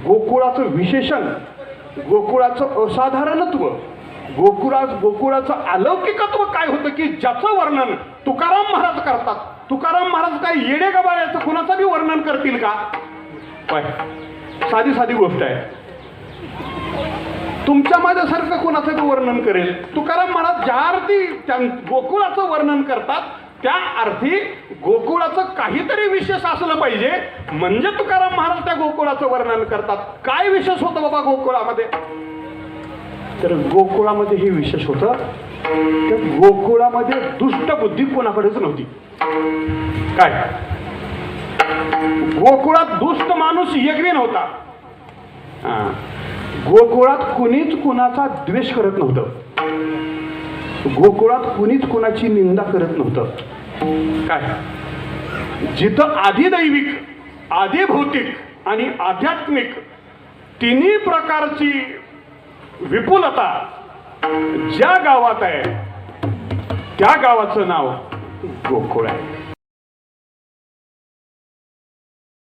गोकुळाचं विशेषण, गोकुळाचं असाधारणत्व, गोकुळाचं अलौकिकत्व काय होतं की ज्याचं वर्णन तुकाराम महाराज करतात. तुकाराम महाराज काय येडे का बाळ्याचं कुणाचं बी वर्णन करतील का? काय साधी साधी गोष्ट आहे. तुमच्या माझ्यासारखं कोणाचं बी वर्णन करेल. तुकाराम महाराज ज्या अर्थी गोकुळाचं वर्णन करतात त्या अर्थी गोकुळाचं काहीतरी विशेष असलं पाहिजे म्हणजे तुकाराम महाराज त्या गोकुळाचं वर्णन करतात. काय विशेष होतं बाबा गोकुळामध्ये? तर गोकुळामध्ये हे विशेष होतं. त्या गोकुळामध्ये दुष्ट बुद्धी कोणाकडेच नव्हती. काय गोकुळात दुष्ट माणूस एकही नव्हता. गोकुळात कुणीच कुणाचा द्वेष करत नव्हतं. गोकुळात कुणीच कुणाची निंदा करत नव्हतं. काय जिथं आदिदैविक, आदिभौतिक आणि आध्यात्मिक तिन्ही प्रकारची विपुलता ज्या गावात आहे त्या गावाचं नाव गोकुळ आहे.